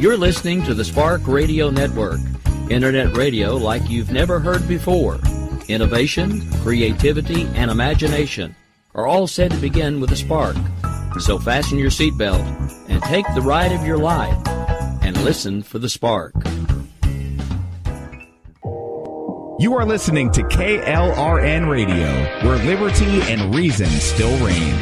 You're listening to the Spark Radio Network, internet radio like you've never heard before. Innovation, creativity, and imagination are all said to begin with a spark. So fasten your seatbelt and take the ride of your life and listen for the spark. You are listening to KLRN Radio, where liberty and reason still reign.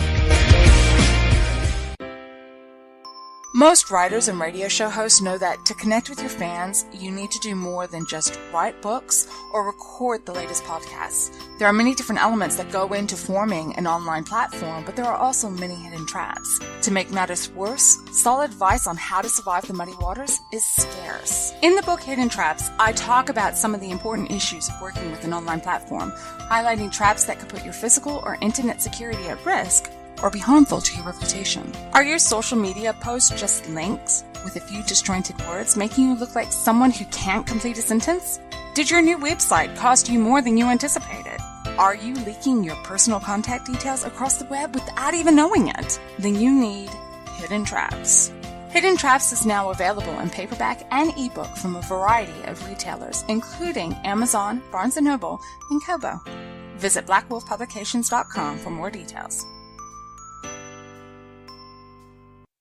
Most writers and radio show hosts know that to connect with your fans, you need to do more than just write books or record the latest podcasts. There are many different elements that go into forming an online platform, but there are also many hidden traps. To make matters worse, solid advice on how to survive the muddy waters is scarce. In the book Hidden Traps, I talk about some of the important issues of working with an online platform, highlighting traps that could put your physical or internet security at risk or be harmful to your reputation. Are your social media posts just links with a few disjointed words, making you look like someone who can't complete a sentence? Did your new website cost you more than you anticipated? Are you leaking your personal contact details across the web without even knowing it? Then you need Hidden Traps. Hidden Traps is now available in paperback and ebook from a variety of retailers, including Amazon, Barnes & Noble, and Kobo. Visit blackwolfpublications.com for more details.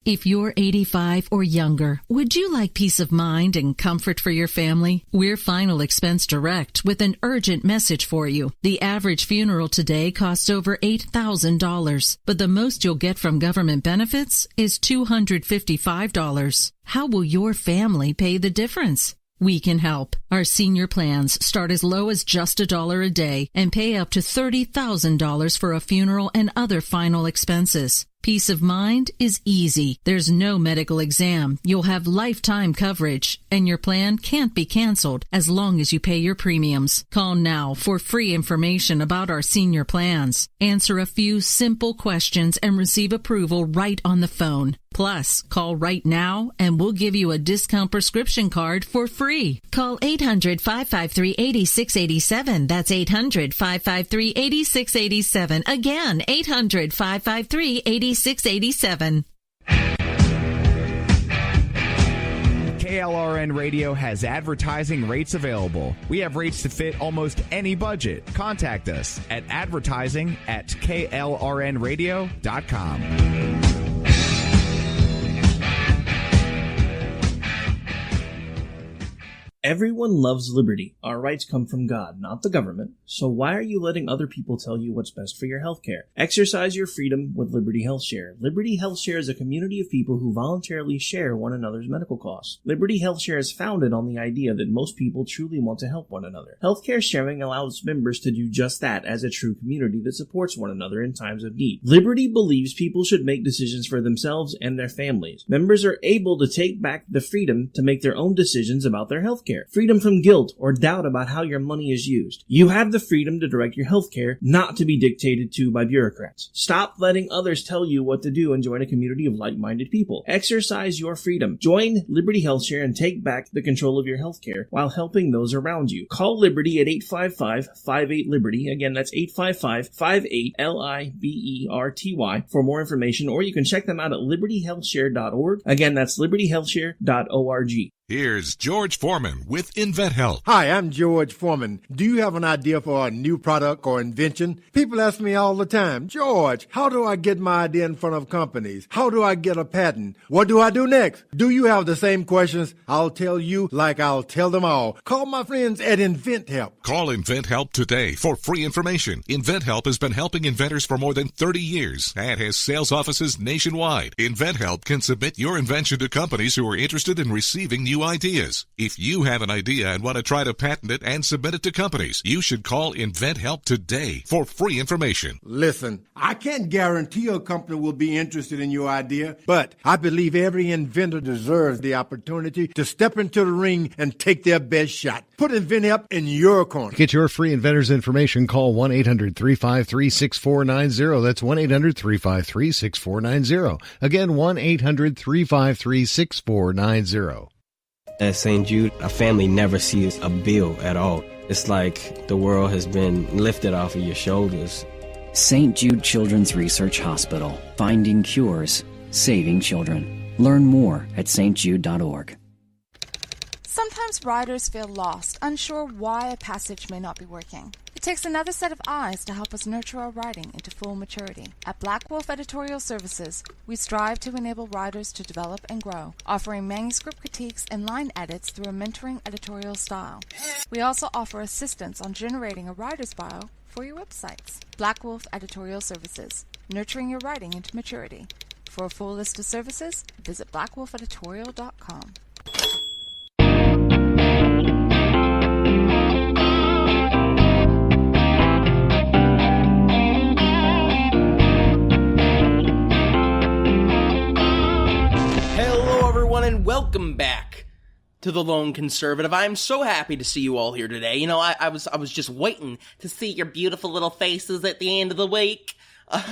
If you're 85 or younger, would you like peace of mind and comfort for your family? We're Final Expense Direct with an urgent message for you. The average funeral today costs over $8,000, but the most you'll get from government benefits is $255. How will your family pay the difference? We can help. Our senior plans start as low as just $1 a day and pay up to $30,000 for a funeral and other final expenses. Peace of mind is easy. There's no medical exam. You'll have lifetime coverage, and your plan can't be canceled as long as you pay your premiums. Call now for free information about our senior plans. Answer a few simple questions and receive approval right on the phone. Plus, call right now and we'll give you a discount prescription card for free. Call 800-553-8687. That's 800-553-8687. Again, 800-553-8687. KLRN Radio has advertising rates available. We have rates to fit almost any budget. Contact us at advertising@klrnradio.com. Everyone loves liberty. Our rights come from God, not the government. So why are you letting other people tell you what's best for your health care? Exercise your freedom with Liberty Health Share. Liberty Health Share is a community of people who voluntarily share one another's medical costs. Liberty Health Share is founded on the idea that most people truly want to help one another. Healthcare sharing allows members to do just that as a true community that supports one another in times of need. Liberty believes people should make decisions for themselves and their families. Members are able to take back the freedom to make their own decisions about their health care. Freedom from guilt or doubt about how your money is used. You have the freedom to direct your health care, not to be dictated to by bureaucrats. Stop letting others tell you what to do and join a community of like-minded people. Exercise your freedom. Join Liberty Health Share and take back the control of your health care while helping those around you. Call Liberty at 855-58-LIBERTY. Again, that's 855-58-LIBERTY for more information, or you can check them out at libertyhealthshare.org. Again, that's libertyhealthshare.org. Here's George Foreman with InventHelp. Hi, I'm George Foreman. Do you have an idea for a new product or invention? People ask me all the time, George, how do I get my idea in front of companies? How do I get a patent? What do I do next? Do you have the same questions? I'll tell you like I'll tell them all. Call my friends at InventHelp. Call InventHelp today for free information. InventHelp has been helping inventors for more than 30 years and has sales offices nationwide. InventHelp can submit your invention to companies who are interested in receiving new ideas. If you have an idea and want to try to patent it and submit it to companies, you should call InventHelp today for free information. Listen, I can't guarantee a company will be interested in your idea, but I believe every inventor deserves the opportunity to step into the ring and take their best shot. Put InventHelp in your corner. Get your free inventor's information. Call 1-800-353-6490. That's 1-800-353-6490. Again, 1-800-353-6490. At St. Jude, a family never sees a bill at all. It's like the world has been lifted off of your shoulders. St. Jude Children's Research Hospital. Finding cures, saving children. Learn more at stjude.org. Sometimes riders feel lost, unsure why a passage may not be working. It takes another set of eyes to help us nurture our writing into full maturity. At Black Wolf Editorial Services, we strive to enable writers to develop and grow, offering manuscript critiques and line edits through a mentoring editorial style. We also offer assistance on generating a writer's bio for your websites. Black Wolf Editorial Services, nurturing your writing into maturity. For a full list of services, visit blackwolfeditorial.com. And welcome back to The Lone Conservative. I'm so happy to see you all here today. You know, I was just waiting to see your beautiful little faces at the end of the week. I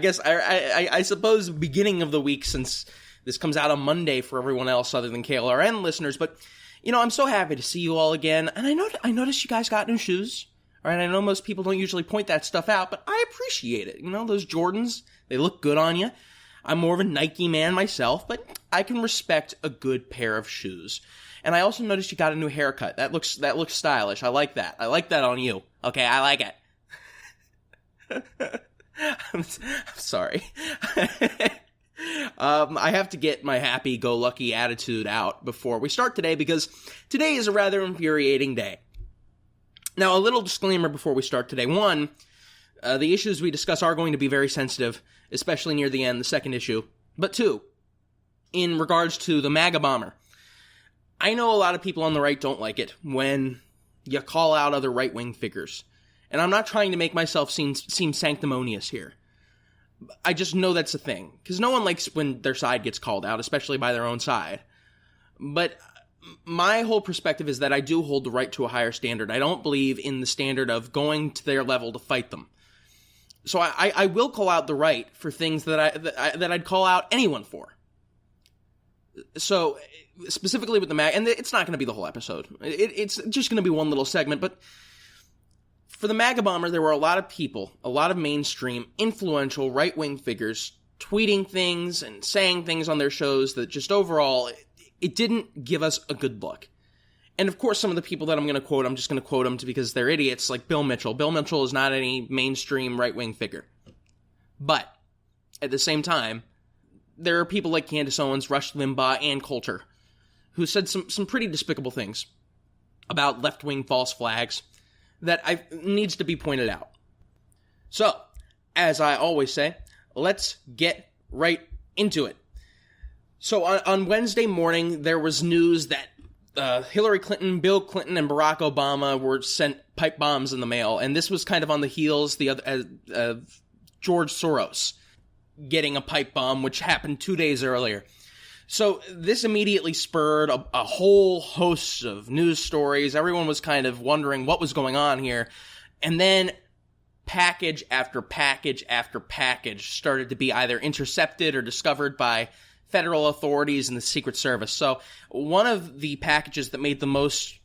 guess, I suppose beginning of the week, since this comes out on Monday for everyone else other than KLRN listeners, but, you know, I'm so happy to see you all again, and I noticed you guys got new shoes. All right, I know most people don't usually point that stuff out, but I appreciate it. You know, those Jordans, they look good on you. I'm more of a Nike man myself, but I can respect a good pair of shoes. And I also noticed you got a new haircut. That looks stylish. I like that. I like that on you. Okay, I like it. I'm sorry. I have to get my happy-go-lucky attitude out before we start today, because today is a rather infuriating day. Now, a little disclaimer before we start today. One, the issues we discuss are going to be very sensitive, especially near the end, the second issue. But two, in regards to the MAGA bomber, I know a lot of people on the right don't like it when you call out other right-wing figures. And I'm not trying to make myself seem sanctimonious here. I just know that's a thing. Because no one likes when their side gets called out, especially by their own side. But my whole perspective is that I do hold the right to a higher standard. I don't believe in the standard of going to their level to fight them. So I will call out the right for things that I'd call out anyone for. So, specifically with the MAGA, and it's not going to be the whole episode. It's just going to be one little segment, but for the MAGA bomber, there were a lot of people, a lot of mainstream, influential, right-wing figures tweeting things and saying things on their shows that just overall, it didn't give us a good look. And of course, some of the people that I'm going to quote, I'm just going to quote them because they're idiots, like Bill Mitchell. Bill Mitchell is not any mainstream right-wing figure. But, at the same time, there are people like Candace Owens, Rush Limbaugh, Ann Coulter, who said some pretty despicable things about left-wing false flags that needs to be pointed out. So, as I always say, let's get right into it. So, on Wednesday morning, there was news that Hillary Clinton, Bill Clinton, and Barack Obama were sent pipe bombs in the mail, and this was kind of on the heels of George Soros getting a pipe bomb, which happened 2 days earlier. So this immediately spurred a whole host of news stories. Everyone was kind of wondering what was going on here, and then package after package after package started to be either intercepted or discovered by federal authorities and the Secret Service. So one of the packages that made the most,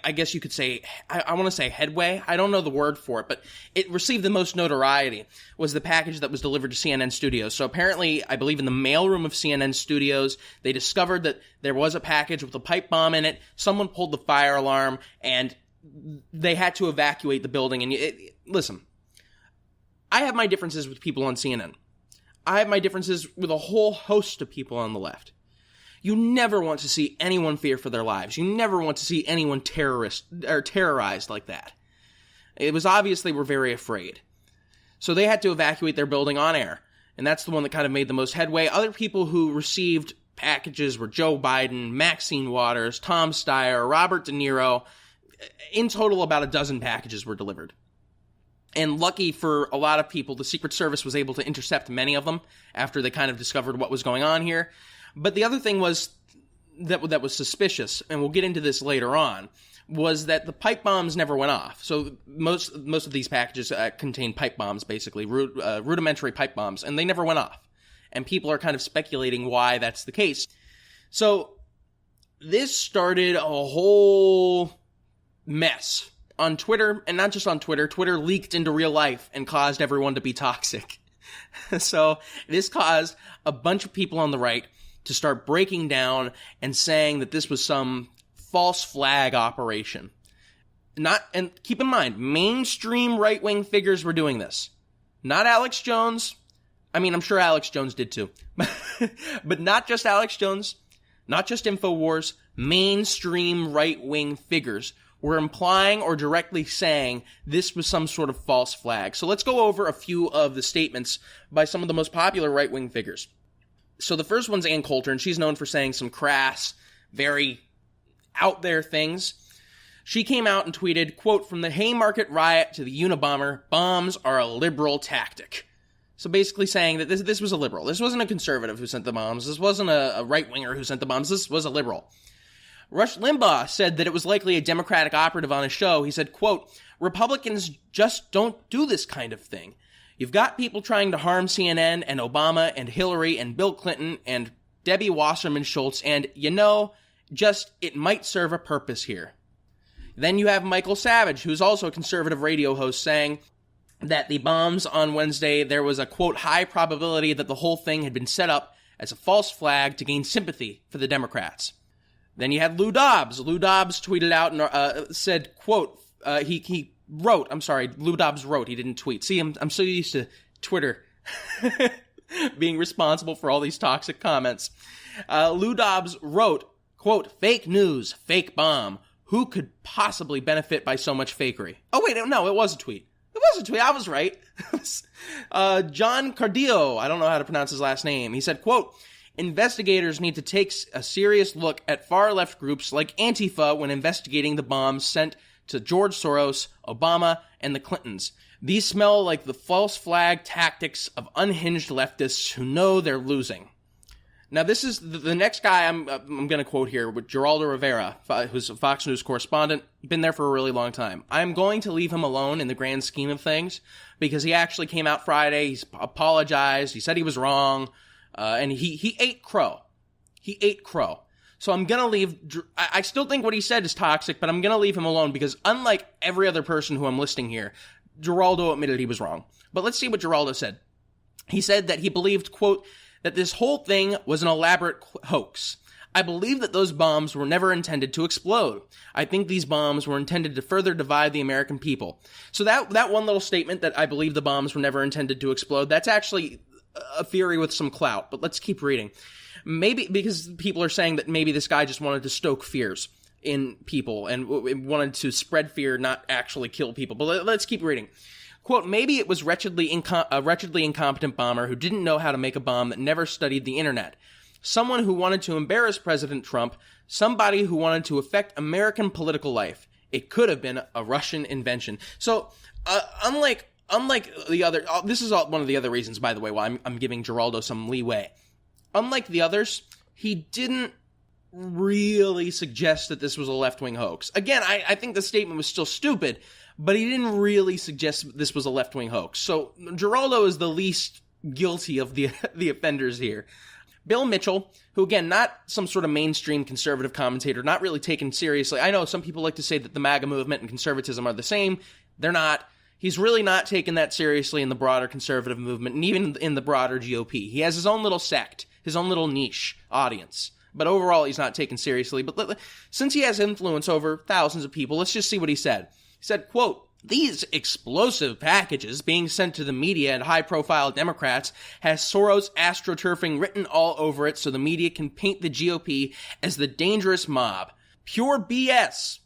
I guess you could say, I want to say headway. I don't know the word for it, but it received the most notoriety was the package that was delivered to CNN Studios. So apparently, I believe in the mailroom of CNN Studios, they discovered that there was a package with a pipe bomb in it. Someone pulled the fire alarm, and they had to evacuate the building. And listen, I have my differences with people on CNN. I have my differences with a whole host of people on the left. You never want to see anyone fear for their lives. You never want to see anyone terrorized like that. It was obvious they were very afraid. So they had to evacuate their building on air. And that's the one that kind of made the most headway. Other people who received packages were Joe Biden, Maxine Waters, Tom Steyer, Robert De Niro. In total, about a dozen packages were delivered. And lucky for a lot of people, the Secret Service was able to intercept many of them after they kind of discovered what was going on here. But the other thing was that was suspicious, and we'll get into this later on, was that the pipe bombs never went off. So most of these packages contain pipe bombs, basically, rudimentary pipe bombs, and they never went off. And people are kind of speculating why that's the case. So this started a whole mess on Twitter, and not just on Twitter. Twitter leaked into real life and caused everyone to be toxic. So this caused a bunch of people on the right to start breaking down and saying that this was some false flag operation. And keep in mind, mainstream right-wing figures were doing this. Not Alex Jones. I mean, I'm sure Alex Jones did too. But not just Alex Jones, not just InfoWars, mainstream right-wing figures were implying or directly saying this was some sort of false flag. So let's go over a few of the statements by some of the most popular right-wing figures. So the first one's Ann Coulter, and she's known for saying some crass, very out there things. She came out and tweeted, quote, "From the Haymarket riot to the Unabomber, bombs are a liberal tactic." So basically saying that this was a liberal. This wasn't a conservative who sent the bombs. This wasn't a right-winger who sent the bombs. This was a liberal. Rush Limbaugh said that it was likely a Democratic operative on his show. He said, quote, "Republicans just don't do this kind of thing. You've got people trying to harm CNN and Obama and Hillary and Bill Clinton and Debbie Wasserman Schultz, and, it might serve a purpose here." Then you have Michael Savage, who's also a conservative radio host, saying that the bombs on Wednesday, there was a, quote, "high probability that the whole thing had been set up as a false flag to gain sympathy for the Democrats." Then you had Lou Dobbs. Lou Dobbs tweeted out and said, quote, he wrote, I'm sorry, Lou Dobbs wrote, he didn't tweet. See, I'm so used to Twitter being responsible for all these toxic comments. Lou Dobbs wrote, quote, "Fake news, fake bomb. Who could possibly benefit by so much fakery?" Oh, wait, no, it was a tweet. It was a tweet. I was right. John Cardillo, I don't know how to pronounce his last name. He said, quote, "Investigators need to take a serious look at far-left groups like Antifa when investigating the bombs sent to George Soros, Obama, and the Clintons. These smell like the false flag tactics of unhinged leftists who know they're losing." Now, this is the next guy I'm going to quote here, with Geraldo Rivera, who's a Fox News correspondent, been there for a really long time. I'm going to leave him alone in the grand scheme of things, because he actually came out Friday, he's apologized, he said he was wrong, and he ate crow. He ate crow. So I'm going to leave, I still think what he said is toxic, but I'm going to leave him alone, because unlike every other person who I'm listing here, Geraldo admitted he was wrong. But let's see what Geraldo said. He said that he believed, quote, "that this whole thing was an elaborate hoax. I believe that those bombs were never intended to explode. I think these bombs were intended to further divide the American people." So that one little statement, that I believe the bombs were never intended to explode, that's actually a theory with some clout. But let's keep reading. Maybe because people are saying that maybe this guy just wanted to stoke fears in people and wanted to spread fear, not actually kill people. But let's keep reading. Quote, "Maybe it was a wretchedly incompetent bomber who didn't know how to make a bomb, that never studied the internet. Someone who wanted to embarrass President Trump, somebody who wanted to affect American political life. It could have been a Russian invention." So, unlike the other, this is one of the other reasons, by the way, why I'm giving Geraldo some leeway. Unlike the others, he didn't really suggest that this was a left-wing hoax. Again, I think the statement was still stupid, but he didn't really suggest this was a left-wing hoax. So Geraldo is the least guilty of the offenders here. Bill Mitchell, who again, not some sort of mainstream conservative commentator, not really taken seriously. I know some people like to say that the MAGA movement and conservatism are the same. They're not. He's really not taken that seriously in the broader conservative movement, and even in the broader GOP. He has his own little sect, his own little niche audience. But overall, he's not taken seriously. But since he has influence over thousands of people, let's just see what he said. He said, quote, "These explosive packages being sent to the media and high-profile Democrats has Soros astroturfing written all over it so the media can paint the GOP as the dangerous mob. Pure BS."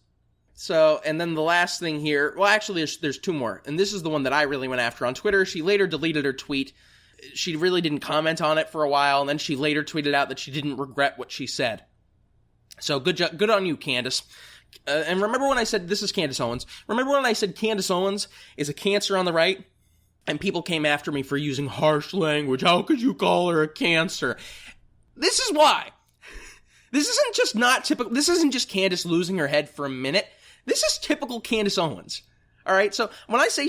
So, and then the last thing here, well, actually, there's two more. And this is the one that I really went after on Twitter. She later deleted her tweet. She really didn't comment on it for a while, and then she later tweeted out that she didn't regret what she said. So good on you, Candace. And remember when I said, this is Candace Owens, remember when I said Candace Owens is a cancer on the right? And people came after me for using harsh language. How could you call her a cancer? This is why. This isn't just not typical. This isn't just Candace losing her head for a minute. This is typical Candace Owens. All right. So when I say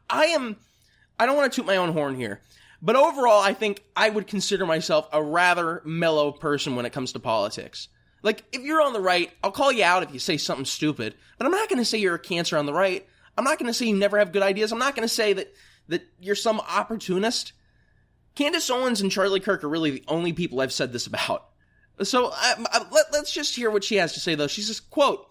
I don't want to toot my own horn here, but overall, I think I would consider myself a rather mellow person when it comes to politics. Like, if you're on the right, I'll call you out if you say something stupid, but I'm not going to say you're a cancer on the right. I'm not going to say you never have good ideas. I'm not going to say that you're some opportunist. Candace Owens and Charlie Kirk are really the only people I've said this about. So let's just hear what she has to say, though. She says, quote,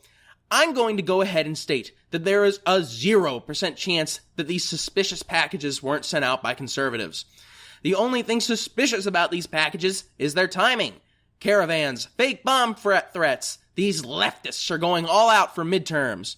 "I'm going to go ahead and state that there is a 0% chance that these suspicious packages weren't sent out by conservatives. The only thing suspicious about these packages is their timing. Caravans, fake bomb threats. These leftists are going all out for midterms."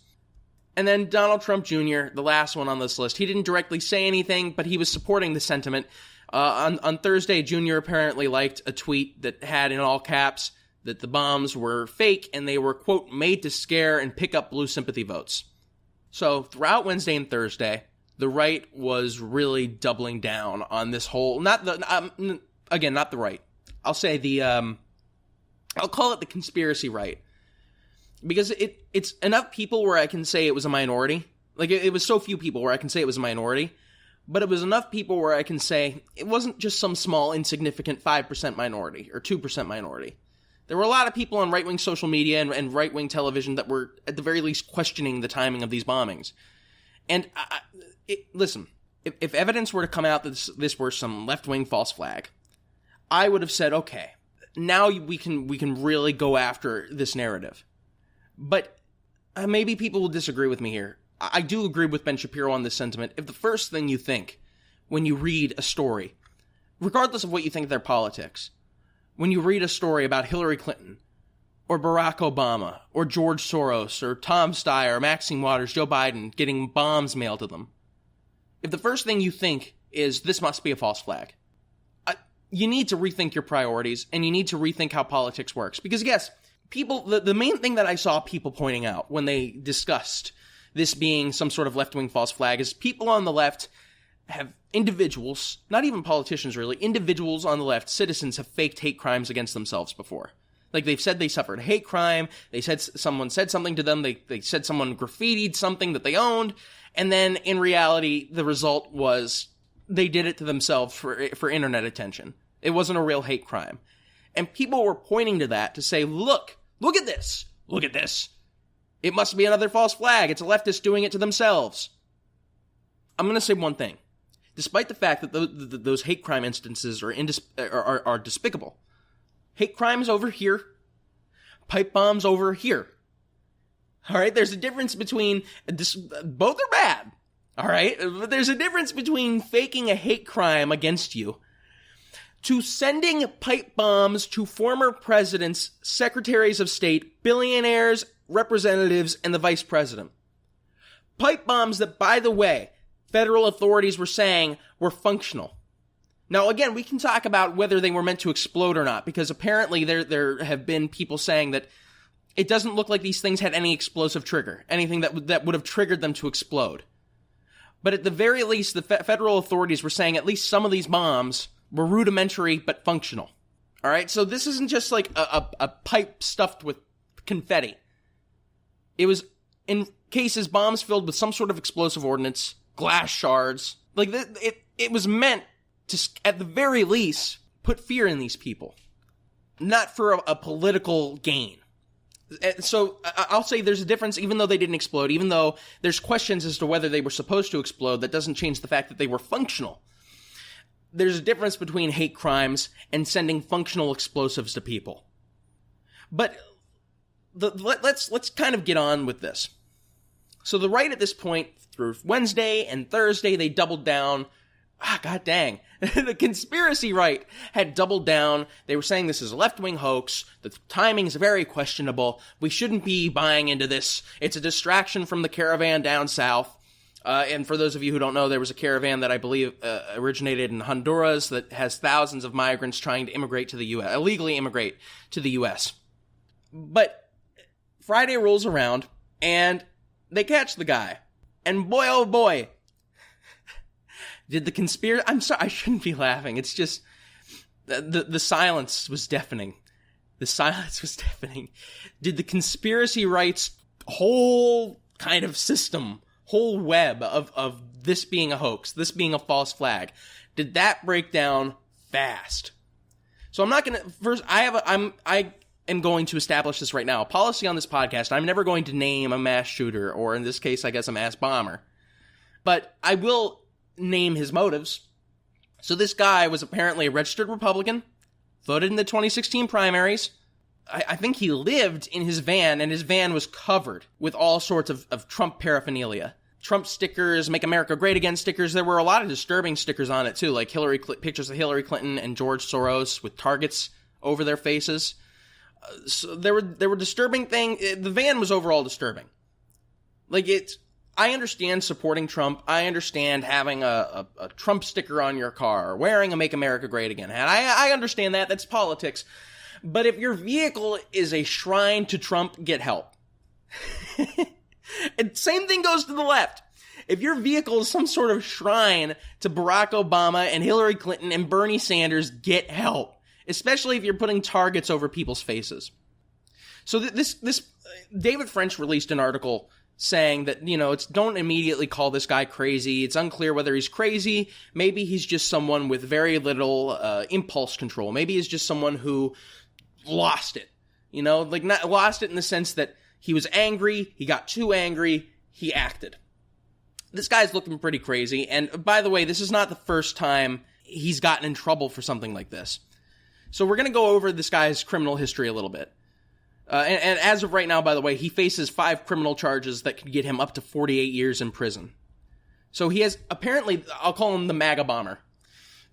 And then Donald Trump Jr., the last one on this list, he didn't directly say anything, but he was supporting the sentiment. On Thursday, Jr. apparently liked a tweet that had in all caps that the bombs were fake and they were, quote, made to scare and pick up blue sympathy votes. So throughout Wednesday and Thursday, the right was really doubling down on this whole, not the right. I'll say I'll call it the conspiracy right. Because it's enough people where I can say it was a minority. Like, it was so few people where I can say it was a minority. But it was enough people where I can say it wasn't just some small, insignificant 5% minority or 2% minority. There were a lot of people on right-wing social media and right-wing television that were, at the very least, questioning the timing of these bombings. And, listen, if evidence were to come out that this were some left-wing false flag, I would have said, okay, now we can really go after this narrative. But maybe people will disagree with me here. I do agree with Ben Shapiro on this sentiment. If the first thing you think when you read a story, regardless of what you think of their politics, when you read a story about Hillary Clinton, or Barack Obama, or George Soros, or Tom Steyer, Maxine Waters, Joe Biden getting bombs mailed to them, if the first thing you think is this must be a false flag, you need to rethink your priorities, and you need to rethink how politics works. Because yes, people, the main thing that I saw people pointing out when they discussed this being some sort of left-wing false flag is people on the left have individuals, not even politicians really, individuals on the left, citizens have faked hate crimes against themselves before. Like, they've said they suffered a hate crime, they said someone said something to them, they said someone graffitied something that they owned, and then in reality, the result was they did it to themselves for internet attention. It wasn't a real hate crime. And people were pointing to that to say, look at this, look at this. It must be another false flag. It's a leftist doing it to themselves. I'm going to say one thing. Despite the fact that those hate crime instances are despicable, hate crimes over here, pipe bombs over here. All right? There's a difference between both are bad. All right? But there's a difference between faking a hate crime against you to sending pipe bombs to former presidents, secretaries of state, billionaires, representatives, and the vice president. Pipe bombs that, by the way, federal authorities were saying were functional. Now, again, we can talk about whether they were meant to explode or not, because apparently there have been people saying that it doesn't look like these things had any explosive trigger, anything that would have triggered them to explode. But at the very least, the federal authorities were saying at least some of these bombs were rudimentary but functional. All right, so this isn't just like a pipe stuffed with confetti. It was, in cases, bombs filled with some sort of explosive ordnance, glass shards. Like, it was meant to, at the very least, put fear in these people. Not for a political gain. So, I'll say there's a difference, even though they didn't explode, even though there's questions as to whether they were supposed to explode, that doesn't change the fact that they were functional. There's a difference between hate crimes and sending functional explosives to people. But let's kind of get on with this. So the right at this point, through Wednesday and Thursday, they doubled down. God dang. The conspiracy right had doubled down. They were saying this is a left-wing hoax. The timing is very questionable. We shouldn't be buying into this. It's a distraction from the caravan down south. And for those of you who don't know, there was a caravan that I believe originated in Honduras that has thousands of migrants trying to immigrate to the U.S., illegally immigrate to the U.S. But Friday rolls around, and they catch the guy. And boy, oh boy, did the conspiracy... I'm sorry, I shouldn't be laughing. It's just... The silence was deafening. The silence was deafening. Did the conspiracy rights whole kind of system, whole web of this being a hoax, this being a false flag, did that break down fast? So I'm not going to... First, I am going to establish this right now. A policy on this podcast, I'm never going to name a mass shooter, or in this case, I guess, a mass bomber. But I will name his motives. So this guy was apparently a registered Republican, voted in the 2016 primaries. I think he lived in his van, and his van was covered with all sorts of Trump paraphernalia. Trump stickers, Make America Great Again stickers. There were a lot of disturbing stickers on it, too, like pictures of Hillary Clinton and George Soros with targets over their faces. So there were disturbing things. The van was overall disturbing. I understand supporting Trump. I understand having a Trump sticker on your car, or wearing a Make America Great Again hat. I understand that. That's politics. But if your vehicle is a shrine to Trump, get help. And same thing goes to the left. If your vehicle is some sort of shrine to Barack Obama and Hillary Clinton and Bernie Sanders, get help. Especially if you're putting targets over people's faces. So this David French released an article saying that, don't immediately call this guy crazy. It's unclear whether he's crazy. Maybe he's just someone with very little impulse control. Maybe he's just someone who lost it. Not lost it in the sense that he was angry, he got too angry, he acted. This guy's looking pretty crazy, and by the way, this is not the first time he's gotten in trouble for something like this. So we're going to go over this guy's criminal history a little bit. And as of right now, by the way, he faces 5 criminal charges that could get him up to 48 years in prison. So he has, apparently, I'll call him the MAGA bomber.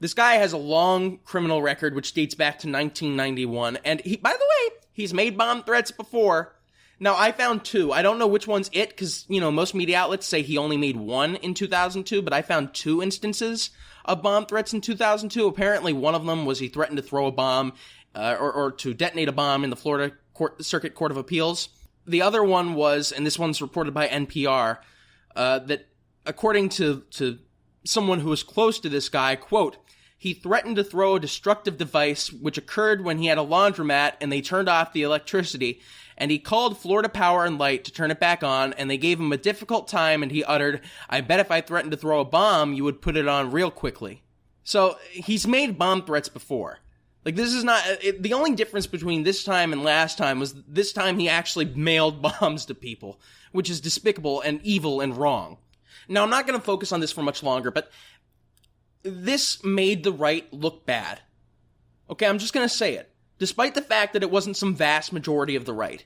This guy has a long criminal record which dates back to 1991, and by the way, he's made bomb threats before. Now, I found 2. I don't know which one's it, because, most media outlets say he only made 1 in 2002, but I found 2 instances of bomb threats in 2002. Apparently, one of them was he threatened to throw a bomb, or to detonate a bomb in the Florida Circuit Court of Appeals. The other one was, and this one's reported by NPR, that according to someone who was close to this guy, quote, he threatened to throw a destructive device, which occurred when he had a laundromat and they turned off the electricity, and he called Florida Power and Light to turn it back on, and they gave him a difficult time, and he uttered, I bet if I threatened to throw a bomb, you would put it on real quickly. So, he's made bomb threats before. This is not, the only difference between this time and last time was this time he actually mailed bombs to people, which is despicable and evil and wrong. Now, I'm not going to focus on this for much longer, but this made the right look bad. Okay, I'm just going to say it. Despite the fact that it wasn't some vast majority of the right,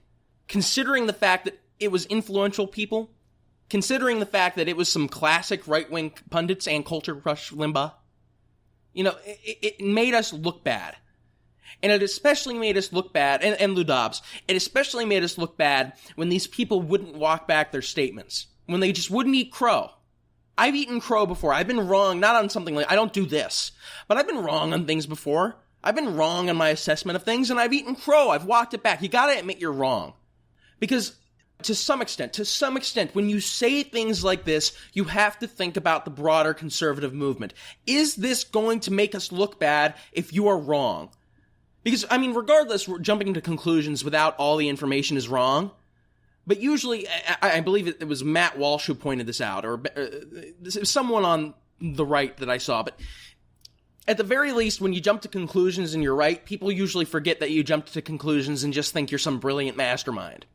considering the fact that it was influential people, considering the fact that it was some classic right-wing pundits and culture crush Limbaugh, it made us look bad. And it especially made us look bad, and Lou Dobbs, it especially made us look bad when these people wouldn't walk back their statements, when they just wouldn't eat crow. I've eaten crow before. I've been wrong, not on something like, I don't do this, but I've been wrong on things before. I've been wrong on my assessment of things, and I've eaten crow. I've walked it back. You gotta admit you're wrong. Because to some extent, when you say things like this, you have to think about the broader conservative movement. Is this going to make us look bad if you are wrong? Because, regardless, we're jumping to conclusions without all the information is wrong. But usually, I believe it was Matt Walsh who pointed this out, or someone on the right that I saw. But at the very least, when you jump to conclusions and you're right, people usually forget that you jumped to conclusions and just think you're some brilliant mastermind.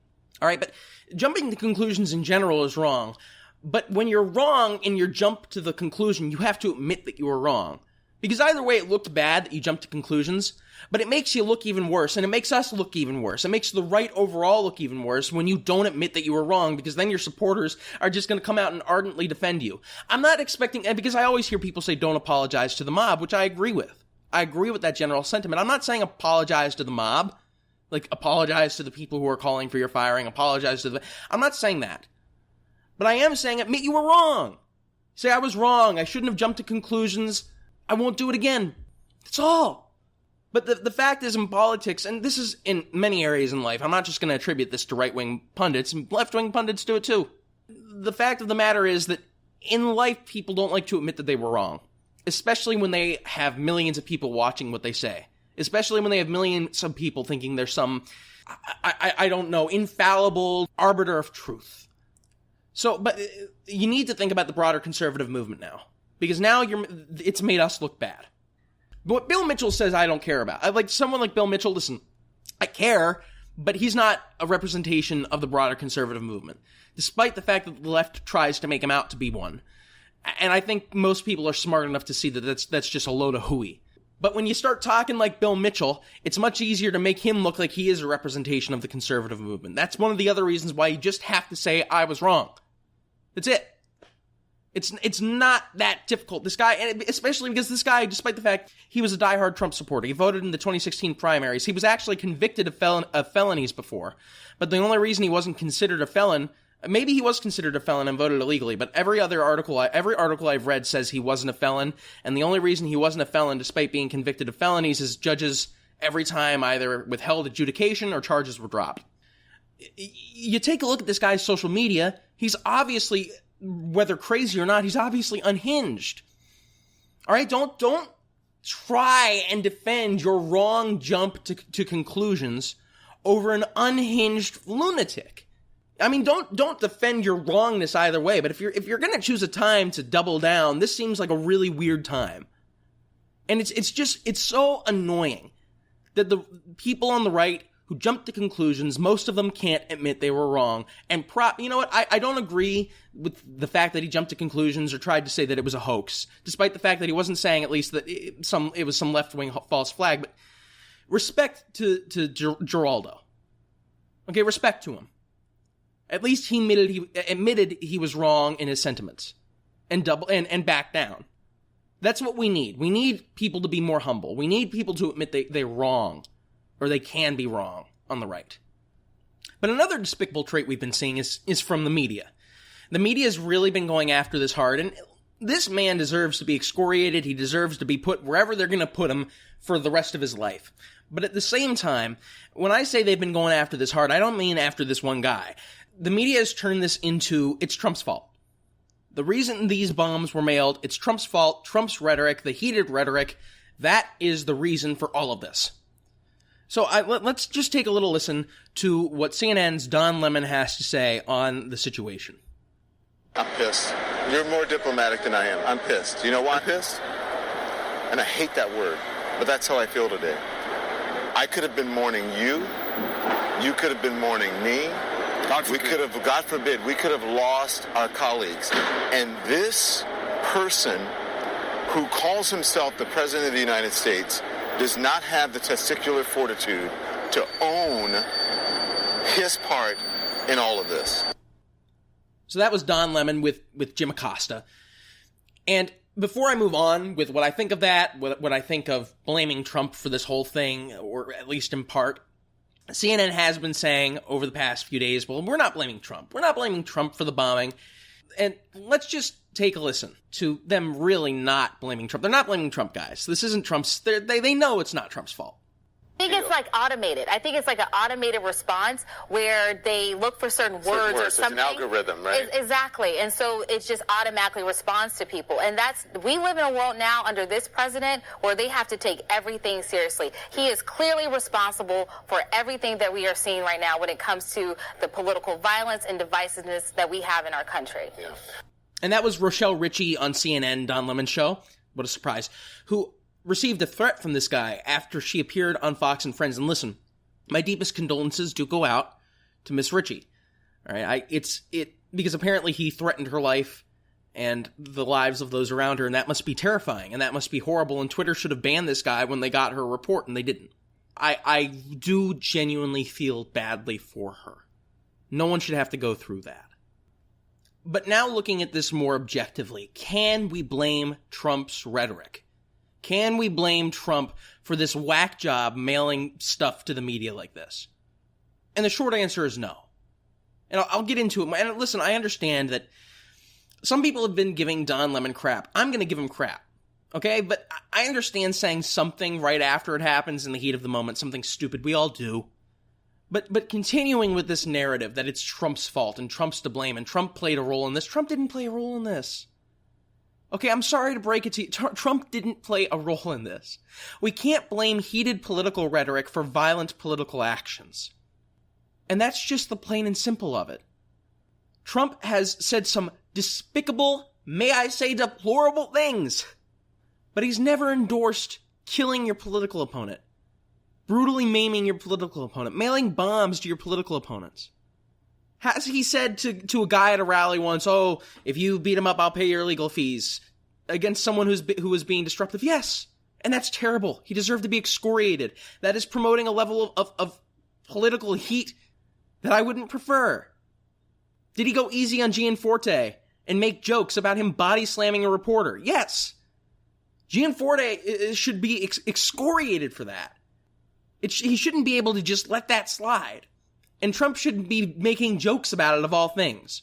All right, but jumping to conclusions in general is wrong. But when you're wrong and you jump to the conclusion, you have to admit that you were wrong. Because either way, it looked bad that you jumped to conclusions, but it makes you look even worse, and it makes us look even worse. It makes the right overall look even worse when you don't admit that you were wrong, because then your supporters are just going to come out and ardently defend you. I'm not expecting, and because I always hear people say don't apologize to the mob, which I agree with. I agree with that general sentiment. I'm not saying apologize to the mob, like apologize to the people who are calling for your firing, apologize to the... I'm not saying that. But I am saying admit you were wrong. Say I was wrong, I shouldn't have jumped to conclusions, I won't do it again. That's all. But the fact is, in politics, and this is in many areas in life, I'm not just going to attribute this to right-wing pundits, left-wing pundits do it too. The fact of the matter is that in life, people don't like to admit that they were wrong. Especially when they have millions of people watching what they say. Especially when they have millions of people thinking there's some, I don't know, infallible arbiter of truth. So, but you need to think about the broader conservative movement now. Because now it's made us look bad. But what Bill Mitchell says I don't care about. Like someone like Bill Mitchell, listen, I care, but he's not a representation of the broader conservative movement. Despite the fact that the left tries to make him out to be one. And I think most people are smart enough to see that that's just a load of hooey. But when you start talking like Bill Mitchell, it's much easier to make him look like he is a representation of the conservative movement. That's one of the other reasons why you just have to say, I was wrong. That's it. It's not that difficult. This guy, and especially because this guy, despite the fact he was a diehard Trump supporter, he voted in the 2016 primaries, he was actually convicted of felonies before. But the only reason he wasn't considered a felon, maybe he was considered a felon and voted illegally, but every article I've read says he wasn't a felon, and the only reason he wasn't a felon, despite being convicted of felonies, is judges every time either withheld adjudication or charges were dropped. You take a look at this guy's social media, he's obviously, whether crazy or not, he's obviously unhinged. All right, don't try and defend your wrong jump to conclusions over an unhinged lunatic. I mean, don't defend your wrongness either way, but if you're going to choose a time to double down, this seems like a really weird time. And it's so annoying that the people on the right who jump to conclusions, most of them can't admit they were wrong. And you know what? I don't agree with the fact that he jumped to conclusions or tried to say that it was a hoax, despite the fact that he wasn't saying at least that it was some left-wing false flag. But respect to Geraldo. Okay, respect to him. At least he admitted he was wrong in his sentiments and back down. That's what we need. We need people to be more humble. We need people to admit they're wrong, or they can be wrong on the right. But another despicable trait we've been seeing is from the media. The media has really been going after this hard, and this man deserves to be excoriated. He deserves to be put wherever they're going to put him for the rest of his life. But at the same time, when I say they've been going after this hard, I don't mean after this one guy. The media has turned this into, it's Trump's fault. The reason these bombs were mailed, it's Trump's fault, Trump's rhetoric, the heated rhetoric, that is the reason for all of this. So let's just take a little listen to what CNN's Don Lemon has to say on the situation. I'm pissed. You're more diplomatic than I am. I'm pissed. You know why I'm pissed? And I hate that word, but that's how I feel today. I could have been mourning you. You could have been mourning me. We could have, God forbid, we could have lost our colleagues. And this person who calls himself the President of the United States does not have the testicular fortitude to own his part in all of this. So that was Don Lemon with Jim Acosta. And before I move on with what I think of that, what I think of blaming Trump for this whole thing, or at least in part, CNN has been saying over the past few days, well, we're not blaming Trump. We're not blaming Trump for the bombing. And let's just take a listen to them really not blaming Trump. They're not blaming Trump, guys. This isn't Trump's. They know it's not Trump's fault. I think it's like automated. I think it's like an automated response where they look for certain words or something. It's an algorithm, right? Exactly. And so it just automatically responds to people. And we live in a world now under this president where they have to take everything seriously. He is clearly responsible for everything that we are seeing right now when it comes to the political violence and divisiveness that we have in our country. Yeah. And that was Rochelle Ritchie on CNN, Don Lemon's show. What a surprise. Who received a threat from this guy after she appeared on Fox and Friends. And listen, my deepest condolences do go out to Miss Ritchie. All right, because apparently he threatened her life and the lives of those around her, and that must be terrifying, and that must be horrible, and Twitter should have banned this guy when they got her report, and they didn't. I do genuinely feel badly for her. No one should have to go through that. But now looking at this more objectively, can we blame Trump's rhetoric? Can we blame Trump for this whack job mailing stuff to the media like this? And the short answer is no. And I'll get into it. And listen, I understand that some people have been giving Don Lemon crap. I'm going to give him crap. Okay? But I understand saying something right after it happens in the heat of the moment, something stupid. We all do. But continuing with this narrative that it's Trump's fault and Trump's to blame and Trump played a role in this. Trump didn't play a role in this. Okay, I'm sorry to break it to you. Trump didn't play a role in this. We can't blame heated political rhetoric for violent political actions. And that's just the plain and simple of it. Trump has said some despicable, may I say deplorable things. But he's never endorsed killing your political opponent, brutally maiming your political opponent, mailing bombs to your political opponents. Has he said to a guy at a rally once, oh, if you beat him up, I'll pay your legal fees, against someone who was being disruptive? Yes. And that's terrible. He deserved to be excoriated. That is promoting a level of political heat that I wouldn't prefer. Did he go easy on Gianforte and make jokes about him body slamming a reporter? Yes. Gianforte should be excoriated for that. He shouldn't be able to just let that slide. And Trump shouldn't be making jokes about it, of all things.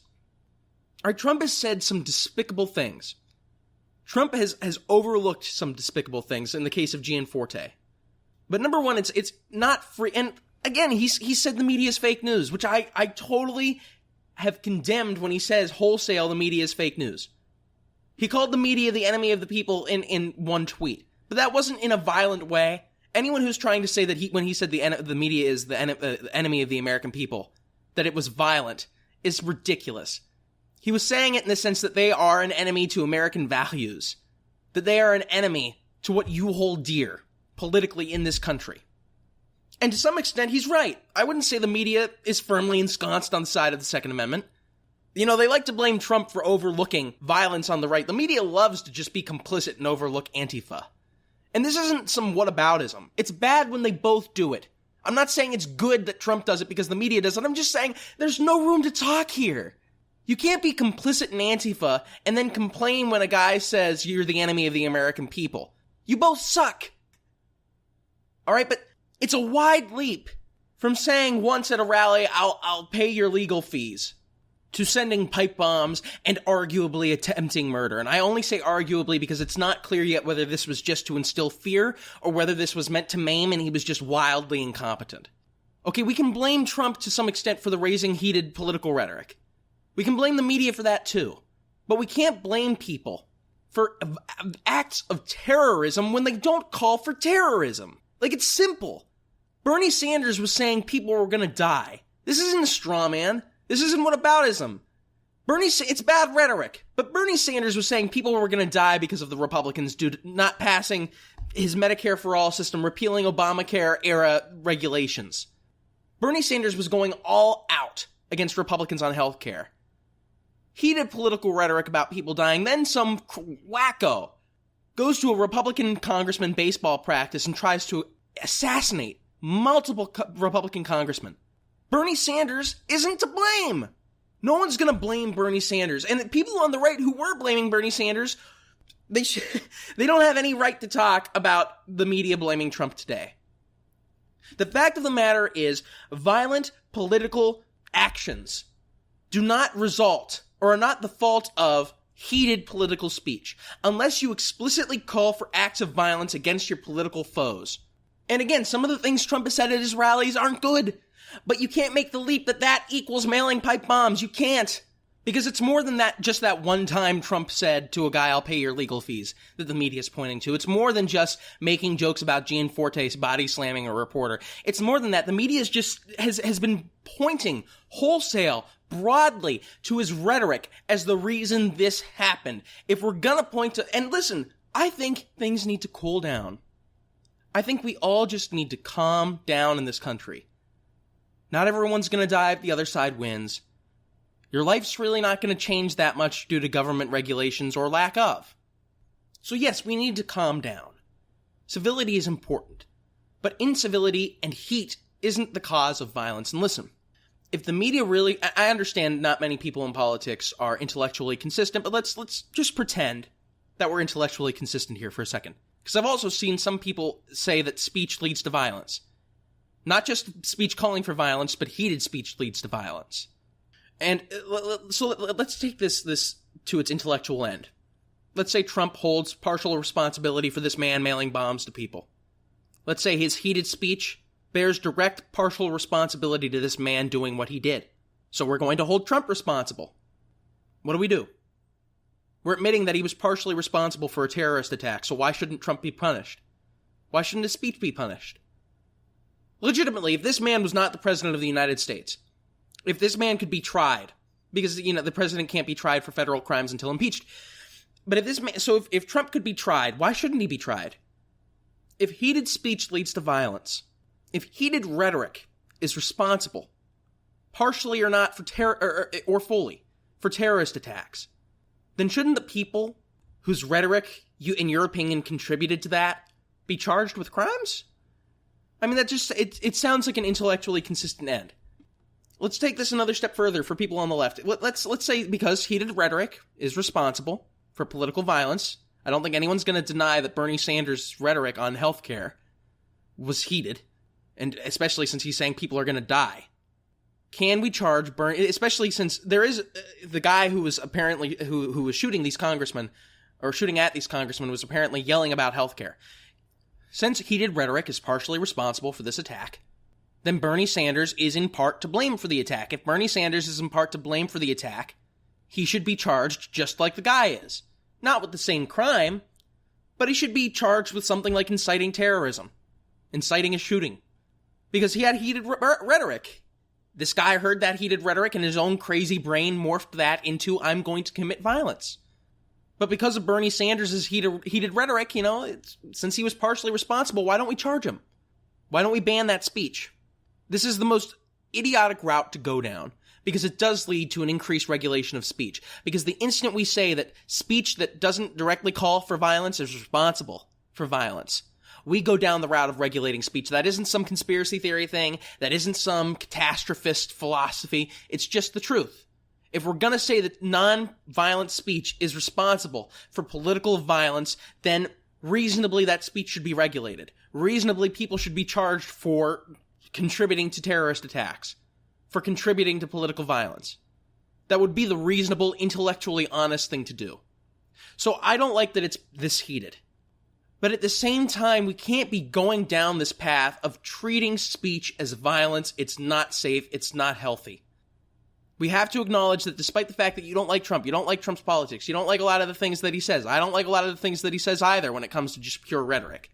All right, Trump has said some despicable things. Trump has overlooked some despicable things in the case of Gianforte. But number one, it's not free. And again, he said the media is fake news, which I totally have condemned when he says wholesale the media is fake news. He called the media the enemy of the people in one tweet. But that wasn't in a violent way. Anyone who's trying to say that when he said the media is the enemy of the American people, that it was violent, is ridiculous. He was saying it in the sense that they are an enemy to American values, that they are an enemy to what you hold dear politically in this country. And to some extent, he's right. I wouldn't say the media is firmly ensconced on the side of the Second Amendment. You know, they like to blame Trump for overlooking violence on the right. The media loves to just be complicit and overlook Antifa. And this isn't some whataboutism. It's bad when they both do it. I'm not saying it's good that Trump does it because the media does it. I'm just saying there's no room to talk here. You can't be complicit in Antifa and then complain when a guy says you're the enemy of the American people. You both suck. All right, but it's a wide leap from saying once at a rally, I'll pay your legal fees, to sending pipe bombs and arguably attempting murder. And I only say arguably because it's not clear yet whether this was just to instill fear or whether this was meant to maim and he was just wildly incompetent. Okay, we can blame Trump to some extent for the raising heated political rhetoric. We can blame the media for that too. But we can't blame people for acts of terrorism when they don't call for terrorism. Like, it's simple. Bernie Sanders was saying people were going to die. This isn't a straw man. This isn't whataboutism. It's bad rhetoric, but Bernie Sanders was saying people were going to die because of the Republicans due to not passing his Medicare for All system, repealing Obamacare-era regulations. Bernie Sanders was going all out against Republicans on health care. Heated political rhetoric about people dying, then some wacko goes to a Republican congressman baseball practice and tries to assassinate multiple Republican congressmen. Bernie Sanders isn't to blame. No one's going to blame Bernie Sanders. And the people on the right who were blaming Bernie Sanders, they don't have any right to talk about the media blaming Trump today. The fact of the matter is, violent political actions do not result or are not the fault of heated political speech, unless you explicitly call for acts of violence against your political foes. And again, some of the things Trump has said at his rallies aren't good. But you can't make the leap that equals mailing pipe bombs. You can't. Because it's more than that, just that one time Trump said to a guy, I'll pay your legal fees, that the media is pointing to. It's more than just making jokes about Gianforte's body slamming a reporter. It's more than that. The media has been pointing wholesale, broadly, to his rhetoric as the reason this happened. If we're gonna point to, and listen, I think things need to cool down. I think we all just need to calm down in this country. Not everyone's going to die if the other side wins. Your life's really not going to change that much due to government regulations or lack of. So yes, we need to calm down. Civility is important, but incivility and heat isn't the cause of violence. And listen, if the media really, I understand not many people in politics are intellectually consistent, but let's just pretend that we're intellectually consistent here for a second. Because I've also seen some people say that speech leads to violence. Not just speech calling for violence, but heated speech leads to violence. And so let's take this to its intellectual end. Let's say Trump holds partial responsibility for this man mailing bombs to people. Let's say his heated speech bears direct partial responsibility to this man doing what he did. So we're going to hold Trump responsible. What do? We're admitting that he was partially responsible for a terrorist attack, so why shouldn't Trump be punished? Why shouldn't his speech be punished? Legitimately, if this man was not the president of the United States, if this man could be tried, because, the president can't be tried for federal crimes until impeached, but if Trump could be tried, why shouldn't he be tried? If heated speech leads to violence, if heated rhetoric is responsible, partially or not for or fully for terrorist attacks, then shouldn't the people whose rhetoric, in your opinion, contributed to that be charged with crimes? I mean, that just, it sounds like an intellectually consistent end. Let's take this another step further for people on the left. Let's say because heated rhetoric is responsible for political violence. I don't think anyone's going to deny that Bernie Sanders' rhetoric on healthcare was heated, and especially since he's saying people are going to die. Can we charge Bernie, especially since there is the guy who was apparently, who was shooting these congressmen, or shooting at these congressmen, was apparently yelling about healthcare. Since heated rhetoric is partially responsible for this attack, then Bernie Sanders is in part to blame for the attack. If Bernie Sanders is in part to blame for the attack, he should be charged just like the guy is. Not with the same crime, but he should be charged with something like inciting terrorism, inciting a shooting, because he had heated rhetoric. This guy heard that heated rhetoric and his own crazy brain morphed that into, I'm going to commit violence. But because of Bernie Sanders' heated rhetoric, since he was partially responsible, why don't we charge him? Why don't we ban that speech? This is the most idiotic route to go down, because it does lead to an increased regulation of speech. Because the instant we say that speech that doesn't directly call for violence is responsible for violence, we go down the route of regulating speech. That isn't some conspiracy theory thing. That isn't some catastrophist philosophy. It's just the truth. If we're going to say that non-violent speech is responsible for political violence, then reasonably that speech should be regulated. Reasonably, people should be charged for contributing to terrorist attacks, for contributing to political violence. That would be the reasonable, intellectually honest thing to do. So I don't like that it's this heated. But at the same time, we can't be going down this path of treating speech as violence. It's not safe. It's not healthy. We have to acknowledge that despite the fact that you don't like Trump, you don't like Trump's politics, you don't like a lot of the things that he says, I don't like a lot of the things that he says either when it comes to just pure rhetoric,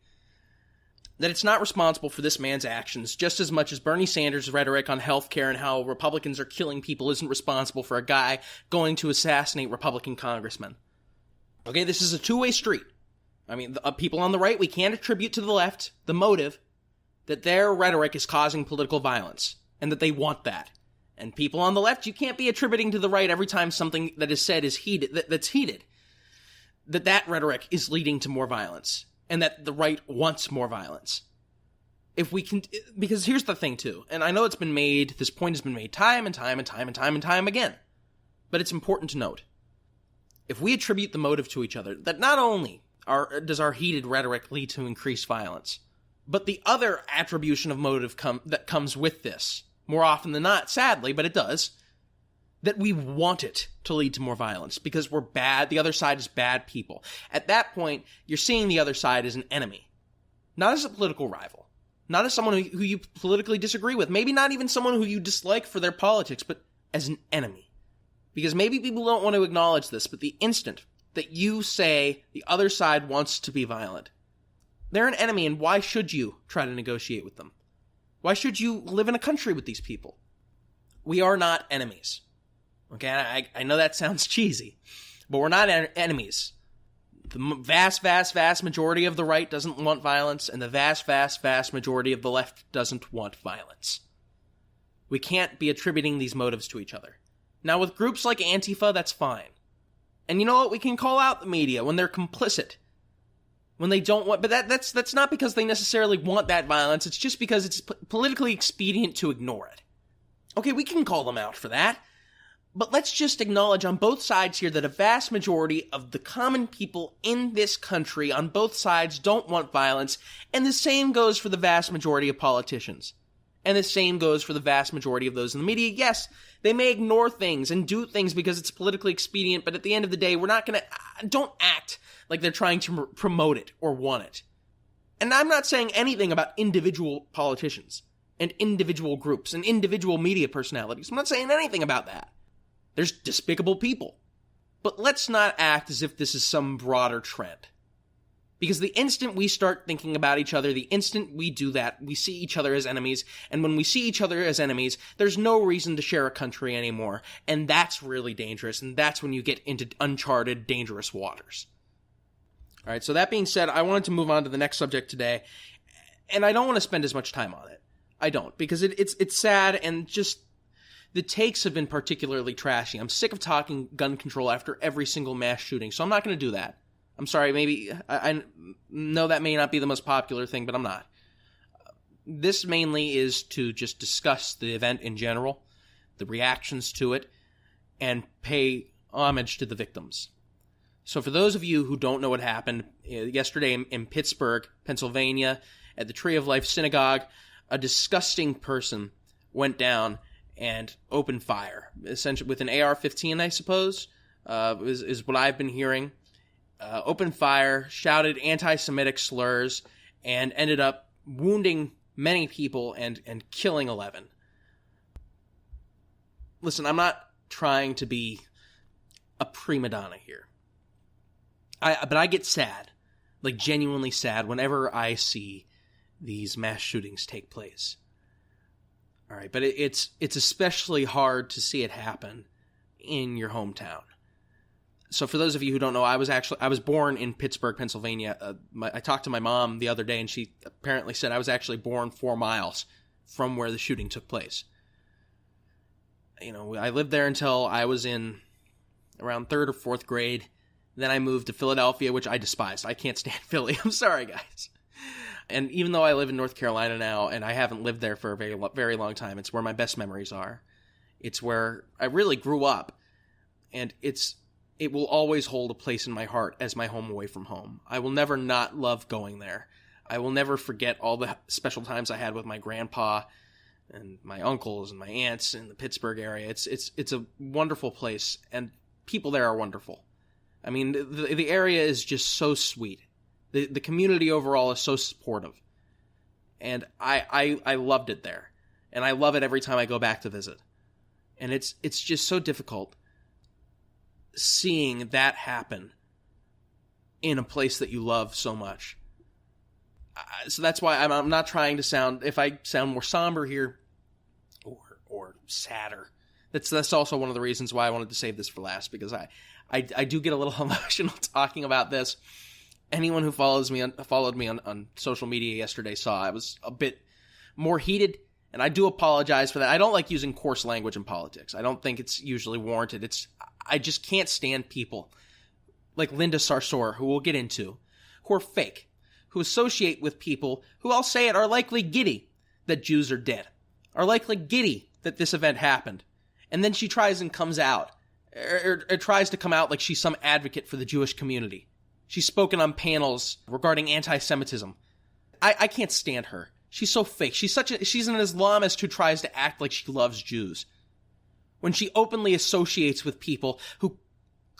that it's not responsible for this man's actions just as much as Bernie Sanders' rhetoric on healthcare and how Republicans are killing people isn't responsible for a guy going to assassinate Republican congressmen. Okay, this is a two-way street. I mean, the people on the right, we can't attribute to the left the motive that their rhetoric is causing political violence and that they want that. And people on the left, you can't be attributing to the right every time something that is said is heated, that's heated. That rhetoric is leading to more violence, and that the right wants more violence. If we can, because here's the thing too, and I know it's been made, this point has been made time and time and time and time and time again, but it's important to note. If we attribute the motive to each other, that not only does our heated rhetoric lead to increased violence, but the other attribution of motive that comes with this, more often than not, sadly, but it does, that we want it to lead to more violence because we're bad, the other side is bad people. At that point, you're seeing the other side as an enemy, not as a political rival, not as someone who you politically disagree with, maybe not even someone who you dislike for their politics, but as an enemy. Because maybe people don't want to acknowledge this, but the instant that you say the other side wants to be violent, they're an enemy, and why should you try to negotiate with them? Why should you live in a country with these people? We are not enemies. Okay, I know that sounds cheesy, but we're not enemies. The vast majority of the right doesn't want violence, and the vast majority of the left doesn't want violence. We can't be attributing these motives to each other. Now, with groups like Antifa, that's fine. And you know what? We can call out the media when they're complicit. When they don't want, but that's not because they necessarily want that violence, it's just because it's politically expedient to ignore it. Okay, we can call them out for that, but let's just acknowledge on both sides here that a vast majority of the common people in this country on both sides don't want violence, and the same goes for the vast majority of politicians. And the same goes for the vast majority of those in the media. Yes, they may ignore things and do things because it's politically expedient, but at the end of the day, we're not gonna, don't act like they're trying to promote it or want it. And I'm not saying anything about individual politicians and individual groups and individual media personalities. I'm not saying anything about that. There's despicable people. But let's not act as if this is some broader trend. Because the instant we start thinking about each other, the instant we do that, we see each other as enemies. And when we see each other as enemies, there's no reason to share a country anymore. And that's really dangerous. And that's when you get into uncharted, dangerous waters. All right, so that being said, I wanted to move on to the next subject today. And I don't want to spend as much time on it. I don't. Because it's sad and just the takes have been particularly trashy. I'm sick of talking gun control after every single mass shooting, so I'm not going to do that. I'm sorry, maybe, I know that may not be the most popular thing, but I'm not. This mainly is to just discuss the event in general, the reactions to it, and pay homage to the victims. So for those of you who don't know what happened, yesterday in Pittsburgh, Pennsylvania, at the Tree of Life Synagogue, a disgusting person went down and opened fire, essentially with an AR-15, I suppose, is what I've been hearing. Opened fire, shouted anti-Semitic slurs, and ended up wounding many people and killing 11. Listen, I'm not trying to be a prima donna here. But I get sad, like genuinely sad, whenever I see these mass shootings take place. All right, but it's especially hard to see it happen in your hometown. So for those of you who don't know, I was born in Pittsburgh, Pennsylvania. I talked to my mom the other day, and she apparently said I was actually born 4 miles from where the shooting took place. You know, I lived there until I was in around 3rd or 4th grade. Then I moved to Philadelphia, which I despised. I can't stand Philly. I'm sorry, guys. And even though I live in North Carolina now, and I haven't lived there for a very, very long time, it's where my best memories are. It's where I really grew up, and it will always hold a place in my heart as my home away from home. I will never not love going there. I will never forget all the special times I had with my grandpa and my uncles and my aunts in the Pittsburgh area. It's a wonderful place, and people there are wonderful. I mean, the area is just so sweet. The community overall is so supportive. And I loved it there. And I love it every time I go back to visit. And it's just so difficult seeing that happen in a place that you love so much. So that's why I'm not trying to sound, if I sound more somber here or sadder, that's also one of the reasons why I wanted to save this for last, because I do get a little emotional talking about this. Anyone who followed me on social media yesterday saw I was a bit more heated, and I do apologize for that. I don't like using coarse language in politics. I don't think it's usually warranted. I just can't stand people like Linda Sarsour, who we'll get into, who are fake, who associate with people who, I'll say it, are likely giddy that Jews are dead, are likely giddy that this event happened. And then she tries and comes out, or tries to come out like she's some advocate for the Jewish community. She's spoken on panels regarding anti-Semitism. I can't stand her. She's so fake. She's an Islamist who tries to act like she loves Jews, when she openly associates with people who